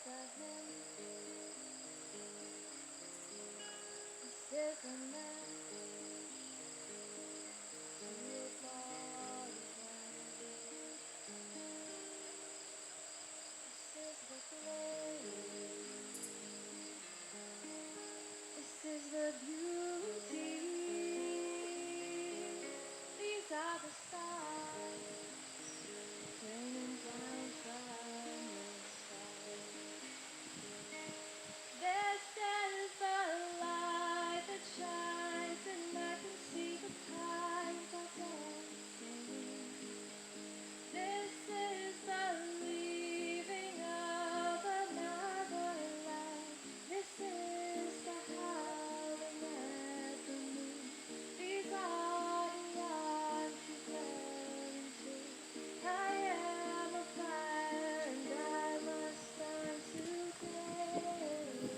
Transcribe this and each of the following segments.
the hymn. This is the man to your body This is the glory. This is the beauty. These are the stars raining down from the sky. This is the light that shines, and I can see the pines are dancing. This is the leaving of another life. This is the howling at the moon. These are the arms she fell into. I am a fire and I must burn today.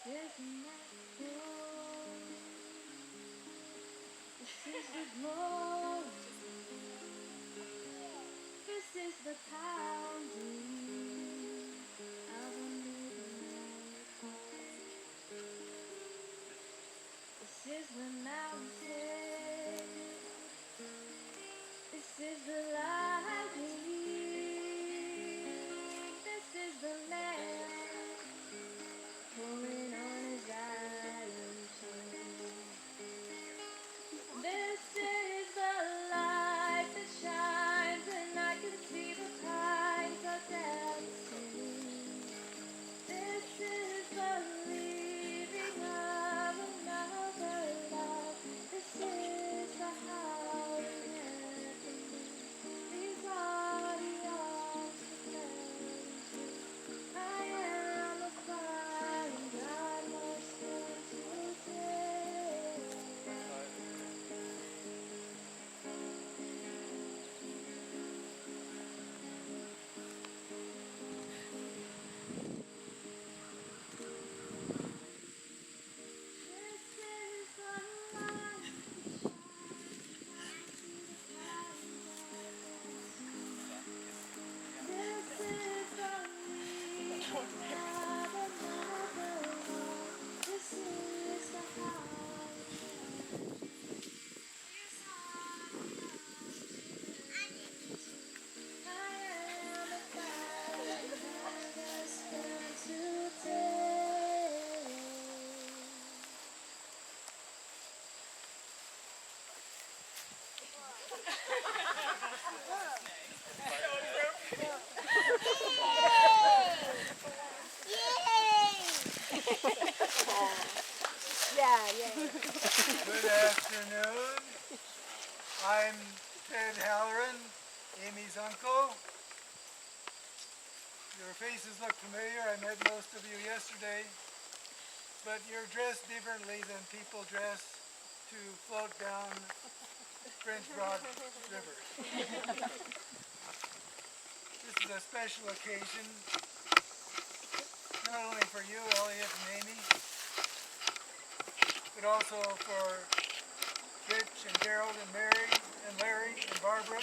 This is my home. This is the glory. This is the pounding of a midnight heart. This is the mountain. This is the lightning. This is the man pulling on his iron chain. This is the light that shines, and I can see the pines are dancing. This is the leaving of another life. This is the howling at the moon. These are the arms that fell into. I am a fire and I must burn today. This is the light that shines. This is the leaving of another life. This is the howling. These are the I am a fire and I must burn today. Good afternoon. I'm Ted Halloran, Amy's uncle. Your faces look familiar. I met most of you yesterday, but you're dressed differently than people dress to float down French Broad River. This is a special occasion, not only for you, Elliot and Amy, but also for Rich and Gerald and Mary and Larry and Barbara.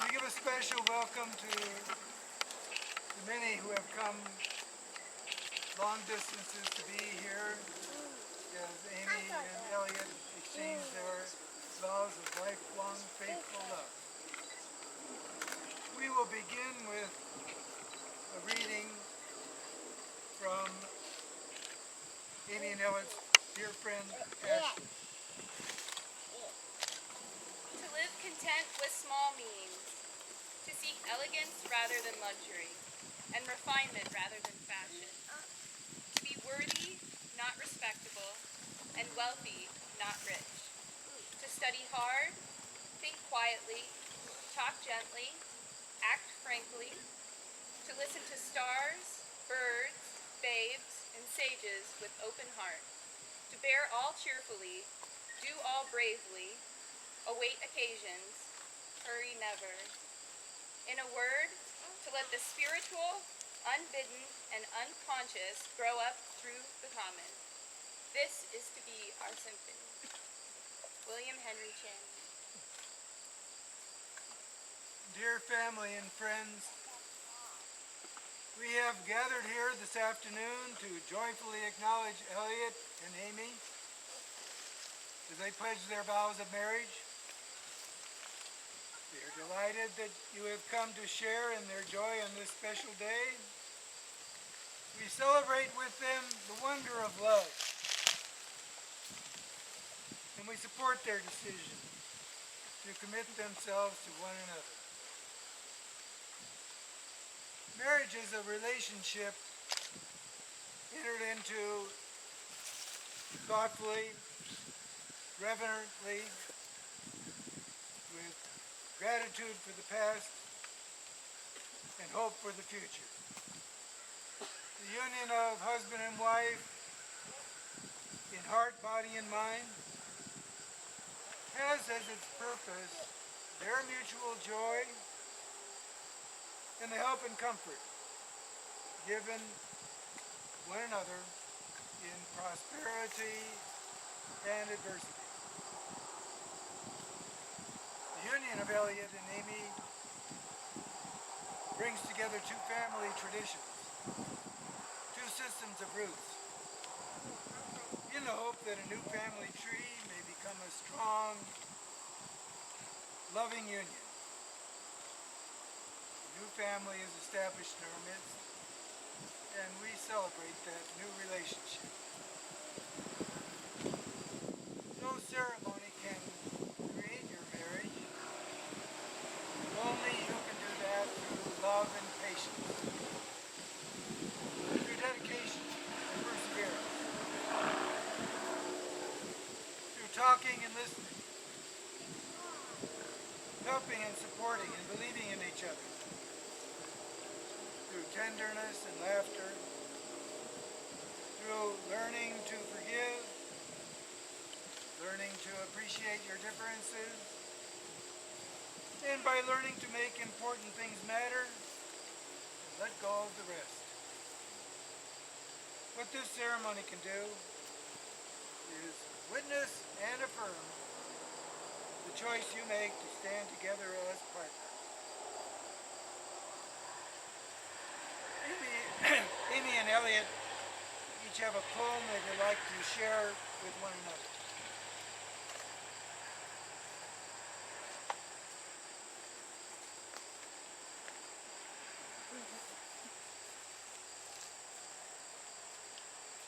We give a special welcome to the many who have come long distances to be here as Amy and Elliot exchange their vows of lifelong faithful love. We will begin with a reading from Amy and Elliot's dear friend Ashley. To live content with small means, to seek elegance rather than luxury, and refinement rather than fashion, to be worthy, not respectable, and wealthy, not rich, to study hard, think quietly, talk gently, act frankly, to listen to stars, birds, babes, and sages with open heart, to bear all cheerfully, do all bravely, await occasions, hurry never. In a word, to let the spiritual unbidden and unconscious, grow up through the common. This is to be our symphony. William Henry Channing. Dear family and friends, we have gathered here this afternoon to joyfully acknowledge Elliot and Amy as they pledge their vows of marriage. We are delighted that you have come to share in their joy on this special day. We celebrate with them the wonder of love, and we support their decision to commit themselves to one another. Marriage is a relationship entered into thoughtfully, reverently, with gratitude for the past and hope for the future. The union of husband and wife in heart, body, and mind has as its purpose their mutual joy and the help and comfort given one another in prosperity and adversity. The union of Elliot and Amy brings together two family traditions, two systems of roots, in the hope that a new family tree may become a strong, loving union. A new family is established in our midst, and we celebrate that new relationship. No ceremony can create your marriage. Only you can do that through love and patience, through dedication and perseverance, through talking and listening, helping and supporting and believing in each other, through tenderness and laughter, through learning to forgive, learning to appreciate your differences, and by learning to make important things matter and let go of the rest. What this ceremony can do is witness and affirm the choice you make to stand together as partners. Amy and Elliot each have a poem they would like to share with one another.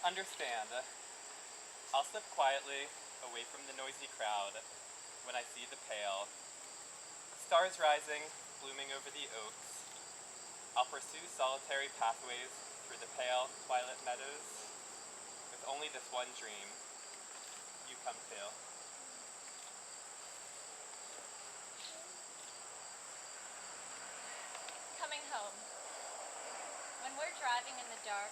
Understand, I'll slip quietly away from the noisy crowd when I see the pale. Stars rising, blooming over the oaks. I'll pursue solitary pathways through the pale twilight meadows with only this one dream. You come too. Coming home. When we're driving in the dark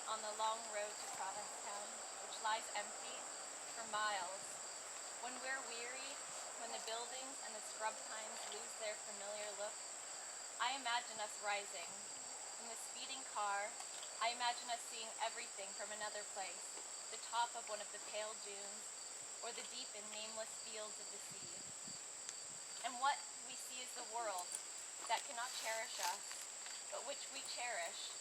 on the long road to Provincetown, which lies empty for miles, when we're weary, when the buildings and the scrub pines lose their familiar look, I imagine us rising. In the speeding car, I imagine us seeing everything from another place, the top of one of the pale dunes, or the deep and nameless fields of the sea. And what we see is the world that cannot cherish us, but which we cherish.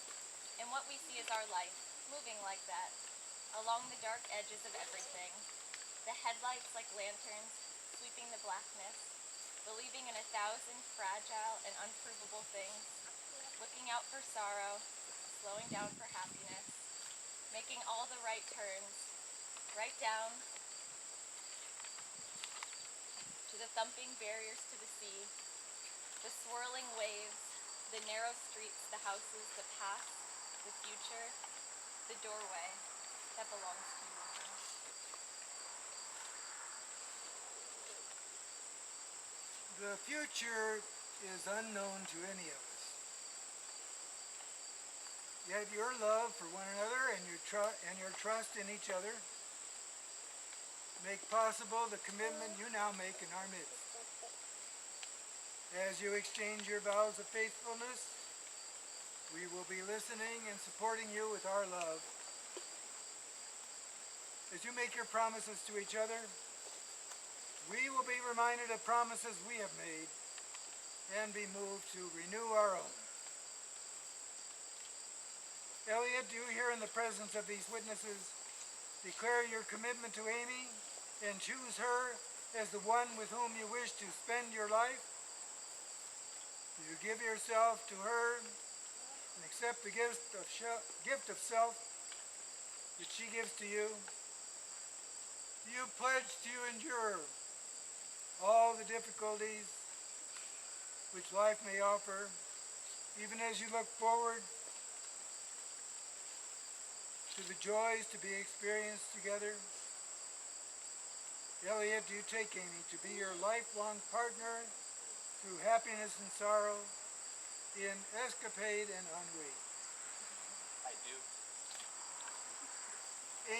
And what we see is our life, moving like that, along the dark edges of everything. The headlights like lanterns, sweeping the blackness, believing in 1,000 fragile and unprovable things, looking out for sorrow, slowing down for happiness, making all the right turns, right down to the thumping barriers to the sea, the swirling waves, the narrow streets, the houses, the past, the future, the doorway that belongs to you. The future is unknown to any of us. Yet your love for one another and your trust in each other make possible the commitment you now make in our midst. As you exchange your vows of faithfulness, We will be listening and supporting you with our love. As you make your promises to each other, we will be reminded of promises we have made and be moved to renew our own. Elliot, do you here in the presence of these witnesses declare your commitment to Amy and choose her as the one with whom you wish to spend your life? Do you give yourself to her and accept the gift of self that she gives to you? Do you pledge to endure all the difficulties which life may offer, even as you look forward to the joys to be experienced together? Elliot, do you take Amy to be your lifelong partner through happiness and sorrow, in escapade and ennui? I do.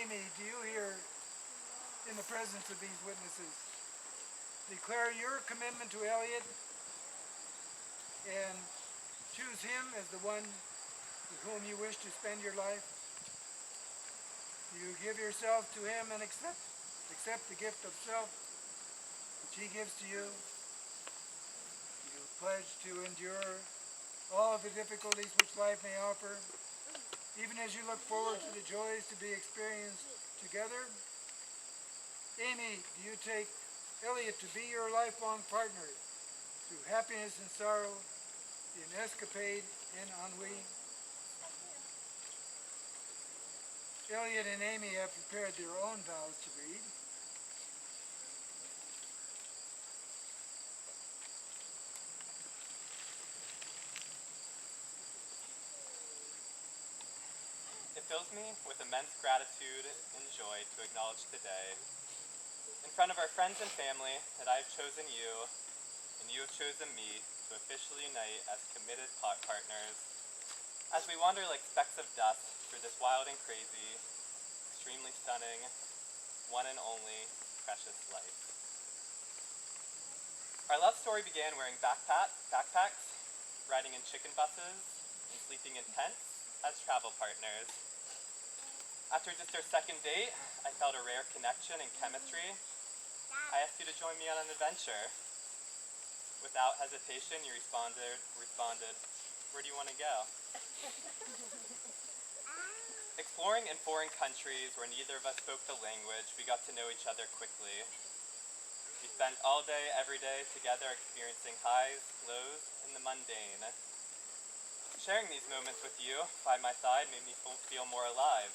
Amy, do you here, in the presence of these witnesses, declare your commitment to Elliot and choose him as the one with whom you wish to spend your life? Do you give yourself to him and accept the gift of self which he gives to you? Do you pledge to endure all of the difficulties which life may offer, even as you look forward to the joys to be experienced together? Amy, do you take Elliot to be your lifelong partner through happiness and sorrow, in escapade and ennui? Elliot and Amy have prepared their own vows to read. It fills me with immense gratitude and joy to acknowledge today, in front of our friends and family, that I have chosen you, and you have chosen me to officially unite as committed partners, as we wander like specks of dust through this wild and crazy, extremely stunning, one and only precious life. Our love story began wearing backpacks, riding in chicken buses, and sleeping in tents as travel partners. After just our second date, I felt a rare connection and chemistry. I asked you to join me on an adventure. Without hesitation, you responded, "Where do you want to go?" Exploring in foreign countries where neither of us spoke the language, we got to know each other quickly. We spent all day, every day together, experiencing highs, lows, and the mundane. Sharing these moments with you by my side made me feel more alive.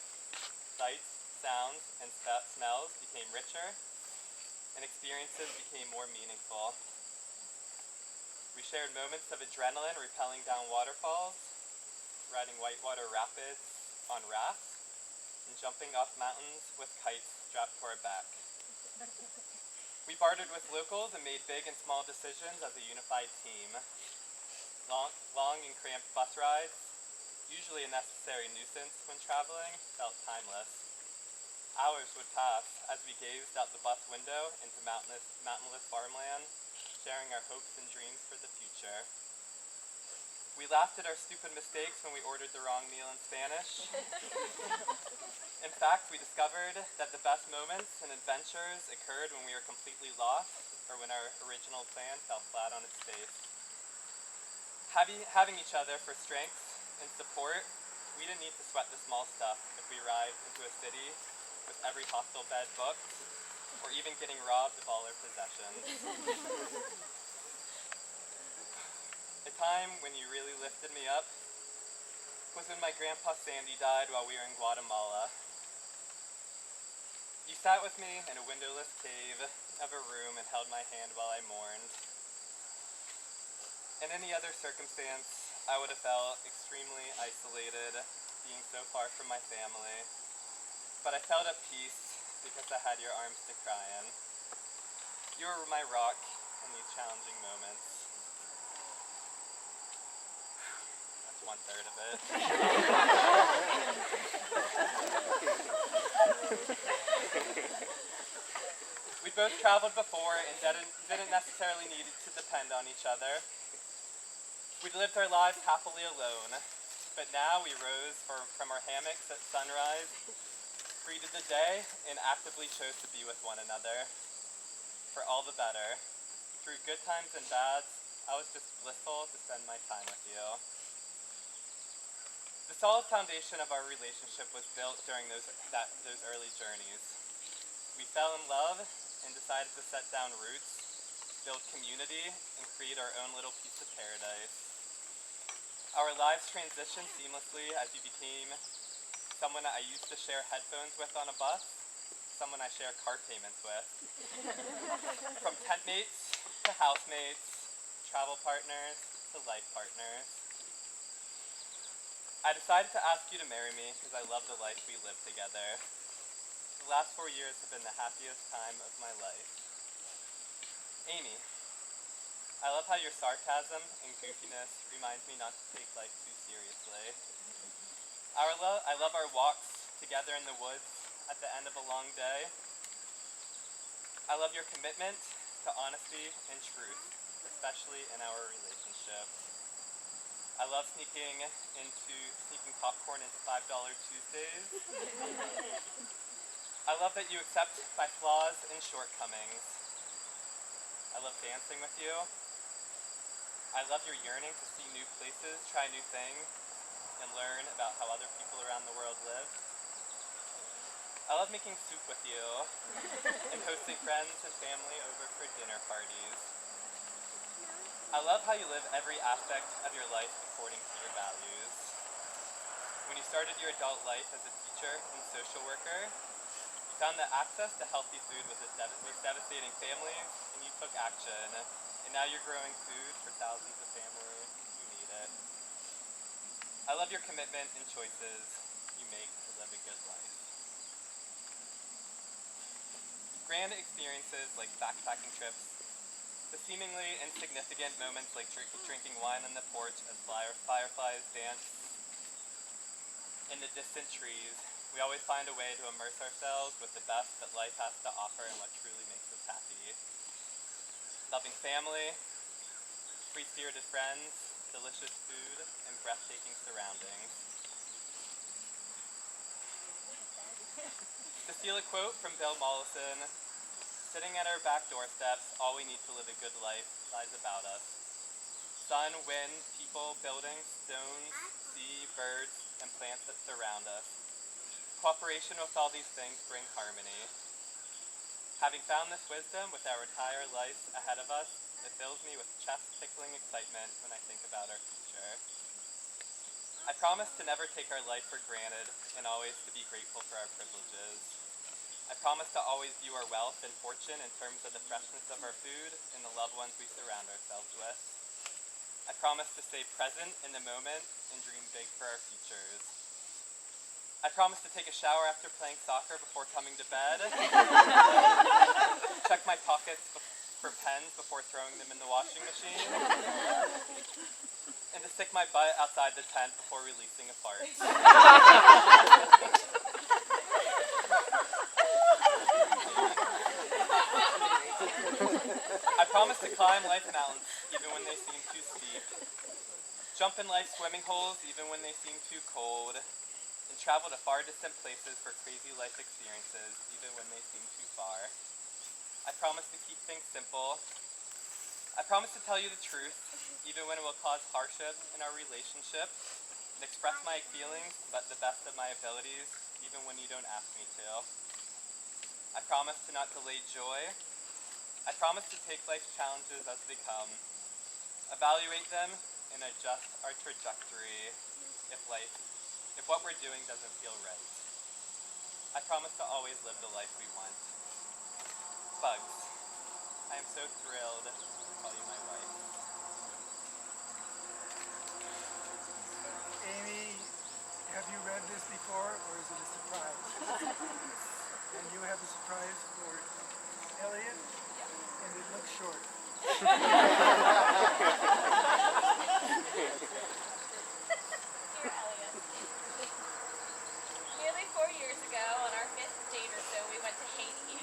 Sights, sounds, and smells became richer, and experiences became more meaningful. We shared moments of adrenaline rappelling down waterfalls, riding whitewater rapids on rafts, and jumping off mountains with kites strapped to our back. We bartered with locals and made big and small decisions as a unified team. Long and cramped bus rides, usually a necessary nuisance when traveling, felt timeless. Hours would pass as we gazed out the bus window into mountainless farmland, sharing our hopes and dreams for the future. We laughed at our stupid mistakes when we ordered the wrong meal in Spanish. In fact, we discovered that the best moments and adventures occurred when we were completely lost or when our original plan fell flat on its face. Having each other for strength and support, we didn't need to sweat the small stuff if we arrived into a city with every hostel bed booked, or even getting robbed of all our possessions. A time when you really lifted me up was when my grandpa Sandy died while we were in Guatemala. You sat with me in a windowless cave of a room and held my hand while I mourned. In any other circumstance, I would have felt extremely isolated, being so far from my family. But I felt at peace because I had your arms to cry in. You were my rock in these challenging moments. That's 1/3 of it. We both traveled before and didn't necessarily need to depend on each other. We'd lived our lives happily alone. But now we rose from our hammocks at sunrise, greeted the day, and actively chose to be with one another. For all the better. Through good times and bads, I was just blissful to spend my time with you. The solid foundation of our relationship was built during those early journeys. We fell in love and decided to set down roots, build community, and create our own little piece of paradise. Our lives transitioned seamlessly as you became someone I used to share headphones with on a bus, someone I share car payments with. From tent mates to housemates, travel partners to life partners. I decided to ask you to marry me because I love the life we live together. The last 4 years have been the happiest time of my life. Amy, I love how your sarcasm and goofiness reminds me not to take life too seriously. I love our walks together in the woods at the end of a long day. I love your commitment to honesty and truth, especially in our relationship. I love sneaking popcorn into $5 Tuesdays. I love that you accept my flaws and shortcomings. I love dancing with you. I love your yearning to see new places, try new things, and learn about how other people around the world live. I love making soup with you and hosting friends and family over for dinner parties. I love how you live every aspect of your life according to your values. When you started your adult life as a teacher and social worker, you found that access to healthy food was devastating families, and you took action. And now you're growing food for thousands of families who need it. I love your commitment and choices you make to live a good life. Grand experiences like backpacking trips, the seemingly insignificant moments like drinking wine on the porch as fireflies dance in the distant trees, we always find a way to immerse ourselves with the best that life has to offer and what truly makes us happy. Loving family, free-spirited friends, delicious food, and breathtaking surroundings. To steal a quote from Bill Mollison, sitting at our back doorsteps, all we need to live a good life lies about us. Sun, wind, people, buildings, stones, sea, birds, and plants that surround us. Cooperation with all these things bring harmony. Having found this wisdom with our entire life ahead of us, it fills me with chest-tickling excitement when I think about our future. I promise to never take our life for granted and always to be grateful for our privileges. I promise to always view our wealth and fortune in terms of the freshness of our food and the loved ones we surround ourselves with. I promise to stay present in the moment and dream big for our futures. I promise to take a shower after playing soccer before coming to bed. Check my pockets for pens before throwing them in the washing machine. And to stick my butt outside the tent before releasing a fart. I promise to climb life mountains even when they seem too steep. Jump in life swimming holes even when they seem too cold. And travel to far distant places for crazy life experiences even when they seem too far. I promise to keep things simple. I promise to tell you the truth even when it will cause hardship in our relationship. And express my feelings but the best of my abilities even when you don't ask me to. I promise to not delay joy. I promise to take life's challenges as they come, evaluate them, and adjust our trajectory if what we're doing doesn't feel right. I promise to always live the life we want. Bugs, I am so thrilled to call you my wife. Amy, have you read this before, or is it a surprise? And you have a surprise for Elliot, and it looks short. Dear Elliot, nearly 4 years ago, on our 5th date or so, we went to Haiti.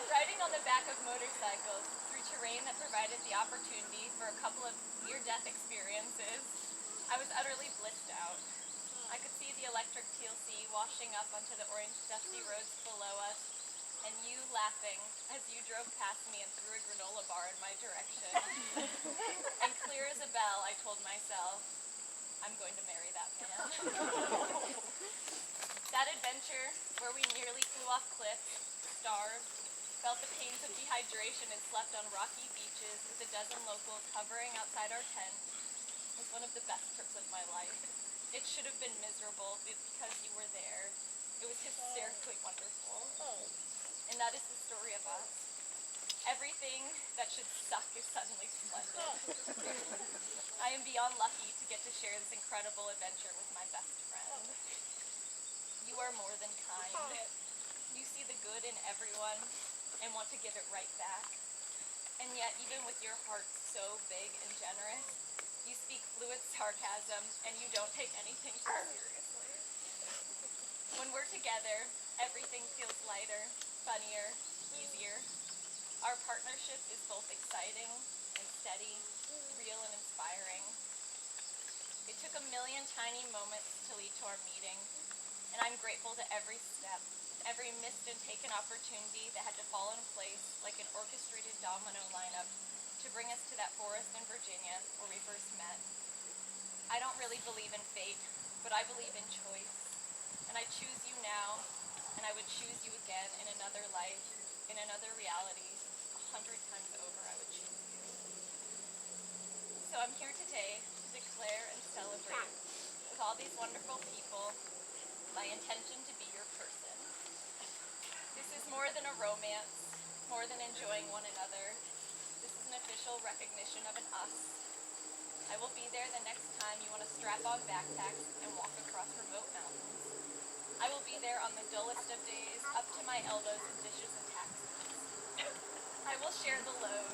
Riding on the back of motorcycles through terrain that provided the opportunity for a couple of near-death near-death experiences, I was utterly blissed out. I could see the electric teal sea washing up onto the orange dusty roads below us, and you laughing as you drove past me and threw a granola bar in my direction. And clear as a bell, I told myself, I'm going to marry that man. That adventure, where we nearly flew off cliffs, starved, felt the pains of dehydration and slept on rocky beaches with a dozen locals hovering outside our tent, was one of the best trips of my life. It should have been miserable because you were there. It was hysterically wonderful. And that is the story of us. Everything that should suck is suddenly splendid. I am beyond lucky to get to share this incredible adventure with my best friend. You are more than kind. You see the good in everyone and want to give it right back. And yet, even with your heart so big and generous, you speak fluent sarcasm and you don't take anything too seriously. When we're together, everything feels lighter, funnier, easier. Our partnership is both exciting and steady, real and inspiring. It took a million tiny moments to lead to our meeting, and I'm grateful to every step, every missed and taken opportunity that had to fall in place like an orchestrated domino lineup to bring us to that forest in Virginia where we first met. I don't really believe in fate, but I believe in choice. And I choose you now, and I would choose you again in another life, in another reality. 100 times over, I would choose you. So I'm here today to declare and celebrate with all these wonderful people my intention to be your person. This is more than a romance, more than enjoying one another. This is an official recognition of an us. I will be there the next time you want to strap on backpacks and walk across remote mountains. I will be there on the dullest of days, up to my elbows in dishes and taxes. I will share the load,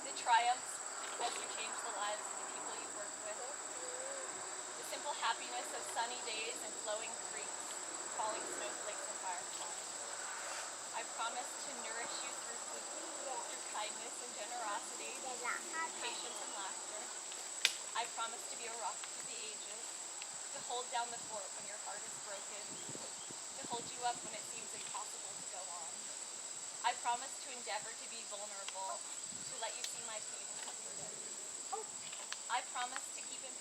the triumphs as you change the lives of the people you work with, the simple happiness of sunny days and flowing creeks, falling snowflakes and fireflies. I promise to nourish you through food, through kindness and generosity, patience and laughter. I promise to be a rock through the ages, to hold down the fort when your heart is broken, to hold you up when it seems impossible to go on. I promise to endeavor to be vulnerable, to let you see my pain and comfort it. I promise to keep in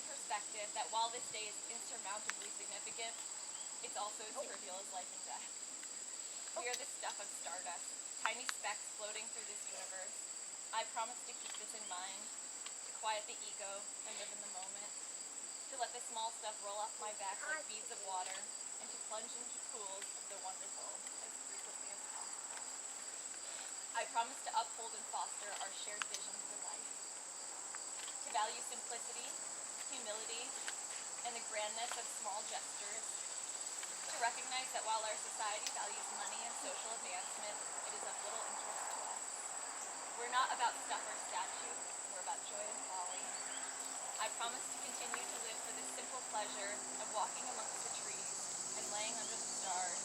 perspective that while this day is insurmountably significant, it's also as trivial as life and death. We are the stuff of stardust, tiny specks floating through this universe. I promise to keep this in mind, to quiet the ego and live in the moment, to let the small stuff roll off my back like beads of water, and to plunge into pools of the wonderful as frequently as possible. I promise to uphold and foster our shared vision for life, to value simplicity, humility, and the grandness of small gestures, to recognize that while our society values money and social advancement, it is of little interest to us. We're not about stuff or statue, we're about joy and folly. I promise to continue to live for the simple pleasure of walking amongst the trees and laying under the stars.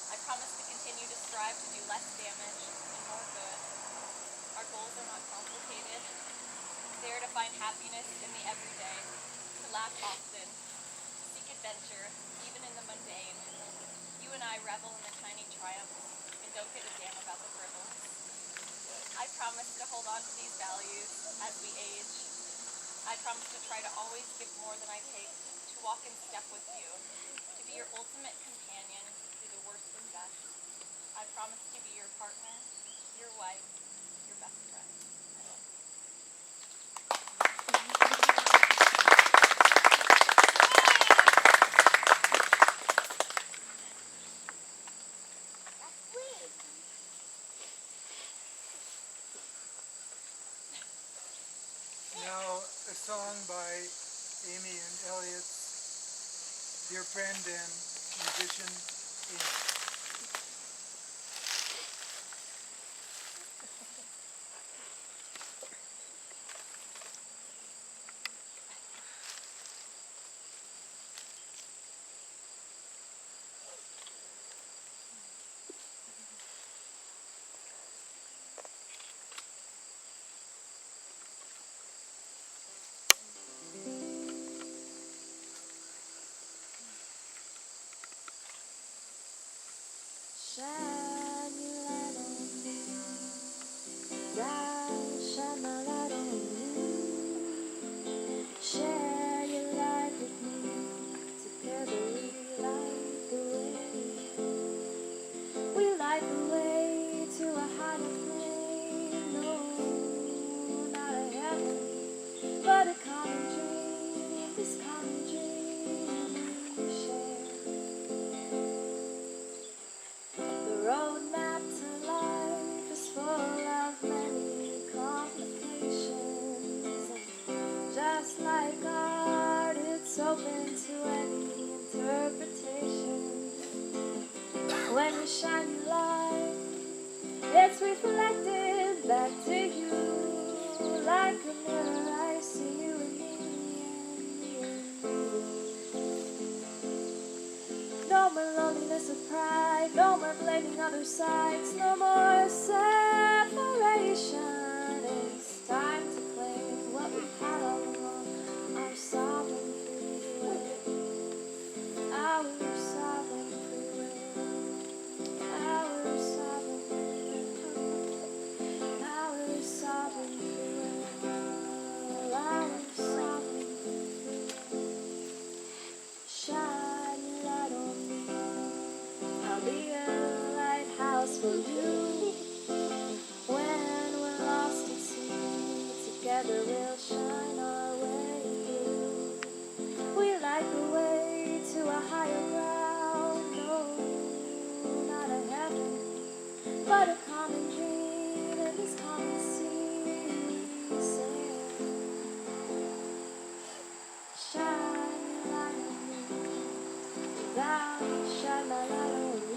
I promise to continue to strive to do less damage and more good. Our goals are not complicated. They are to find happiness in the everyday, to laugh often, seek adventure, even in the mundane. You and I revel in the tiny triumphs and don't give a damn about the frivolous. I promise to hold on to these values as we age. I promise to try to always give more than I take, to walk in step with you, to be your ultimate companion through the worst and best. I promise to be your partner, your wife, your best friend. I love you. Now, a song by Amy and Elliot's dear friend and musician, Amy. Shine your light on me. I'll shine my light on you. Share your light with me. Together we light the way. We light the way to a higher plane. No, not a heaven, but a common dream. This common dream we share. The roadmap to life is full of many complications, and just like art, it's open to any interpretation. When we shine your light, it's reflected back to you like a mirror. I see you and me and you. No more loneliness or pride, no more blaming other sides, no more separation. It's time to claim what we've had all along, our sovereign free will, our sovereign free will, our sovereign free will, our sovereign free will, our sovereign free will. Shine your light on me. I'll be a lighthouse for you. When we're lost at sea, together we'll shine our way through. We light the way to a higher ground. No, not a heaven, but a common dream in this common sea. Say, shine your light on me. I'll shine my light on you.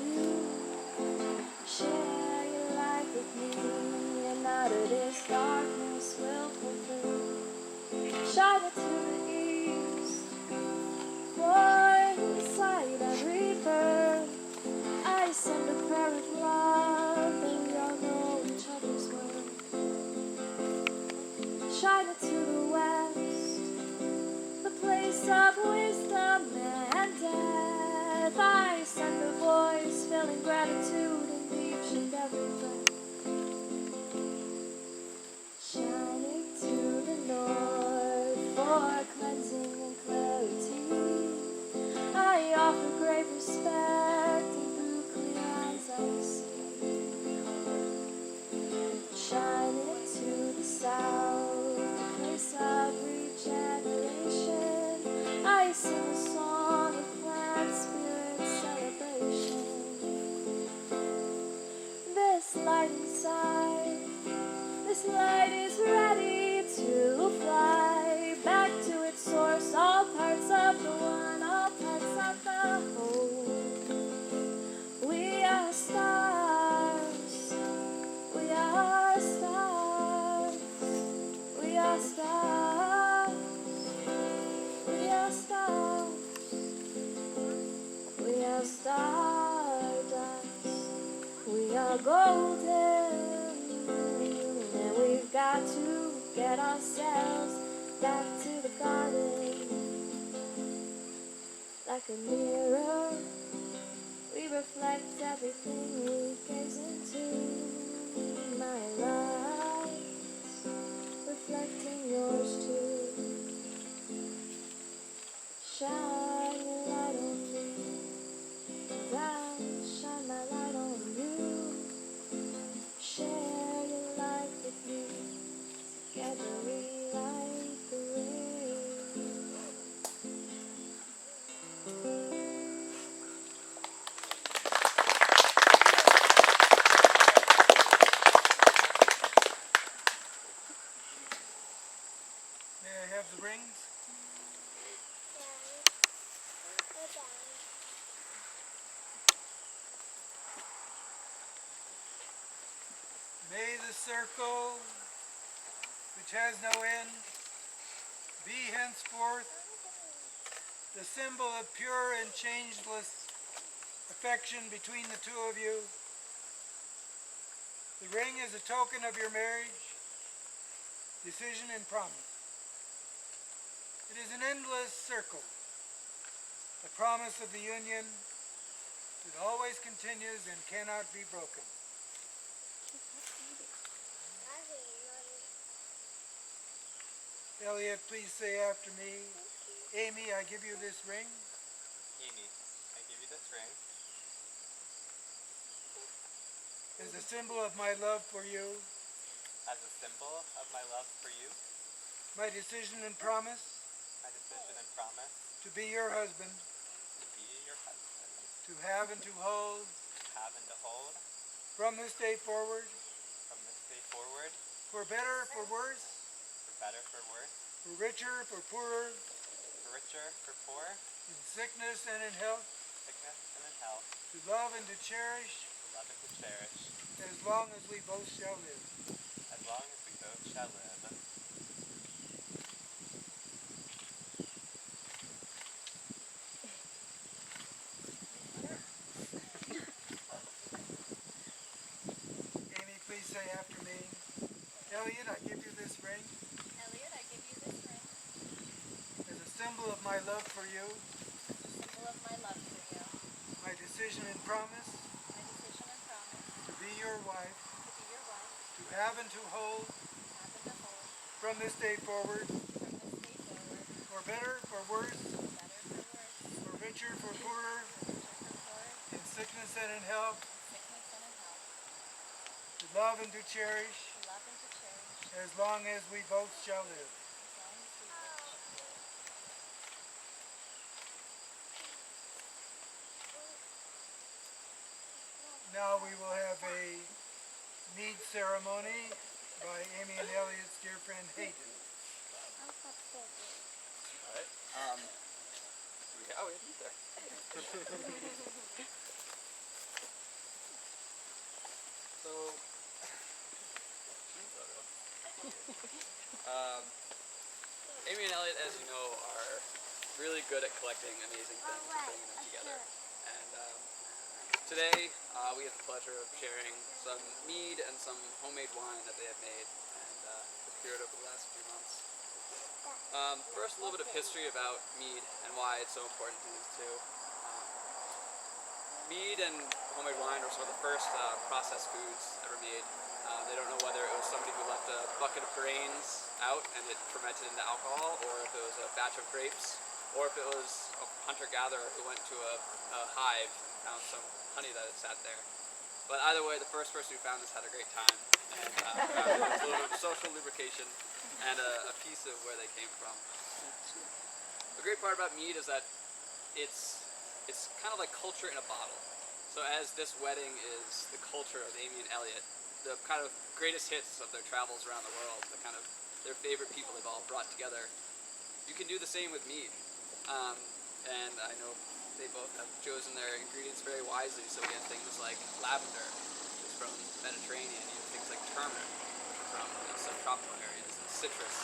Share your light with me, and out of this darkness we'll pull through. Shine it to the east, for inside every bird I send a prayer of love that we all know each other's word. Shine it to the west, the place of wisdom and death. I send a voice filling gratitude in each and every breath. Shine it to the north for cleansing and clarity. I offer great respect, and through clear eyes I see. Shine it to the south, the place of regeneration. I sing a song of plant spirit celebration. This light inside, this light is ready to fly back to its source. All parts of the one, all parts of the whole. We are stars. We are stars. We are stars. We are stars. We are stardust. We are golden. And we've got to get ourselves back to the garden. Like a mirror, we reflect everything we gaze into. My lights reflecting yours too. Shine your light on me, and I'll shine my light on you. Share your light with me, together we light the way. May I have the rings? May the circle, which has no end, be henceforth the symbol of pure and changeless affection between the two of you. The ring is a token of your marriage, decision and promise. It is an endless circle, the promise of the union, It always continues and cannot be broken. Elliot, please say after me. Amy, I give you this ring Amy, I give you this ring as a symbol of my love for you, as a symbol of my love for you, my decision and promise my decision and promise to be your husband, to be your husband, to have and to hold, have and to hold, from this day forward, from this day forward, for better, for worse, for better, for worse, for richer, for poorer, for richer, for poor, in sickness and in health, sickness and in health, to love and to cherish, to love and to cherish, as long as we both shall live. as long as we both shall live. Amy, please say after me. Elliot, I give you this ring Elliot, I give you this ring as a symbol of my love for you, as a symbol of my love for you, my decision and promise my decision and promise to be your wife, to be your wife, to have and to hold, have and to hold, from this day forward, from this day forward, for better, for worse, better for worse, for richer, for poorer, for richer, for poorer, in sickness and in health, in sickness and in health, to love and to cherish, to love and to cherish, as long as we both shall live. as long as we both shall live. Now we will have a mead ceremony by Amy and Elliot's dear friend Hayden. Alright, we have meat there. So, Amy and Elliot, as you know, are really good at collecting amazing things and bringing them together. And today, we have the pleasure of sharing some mead and some homemade wine that they have made and procured over the last few months. First, a little bit of history about mead and why it's so important to these two. Mead and homemade wine were some of the first processed foods ever made. They don't know whether it was somebody who left a bucket of grains out and it fermented into alcohol, or if it was a batch of grapes, or if it was a hunter-gatherer who went to a hive and found some honey that had sat there. But either way, the first person who found this had a great time, and found a little bit of social lubrication and a piece of where they came from. The great part about mead is that it's kind of like culture in a bottle. So as this wedding is the culture of Amy and Elliot, the kind of greatest hits of their travels around the world, the kind of their favorite people they've all brought together, you can do the same with mead. And I know they both have chosen their ingredients very wisely. So we have things like lavender, which is from the Mediterranean. You have things like turmeric, which are from subtropical areas, and citrus,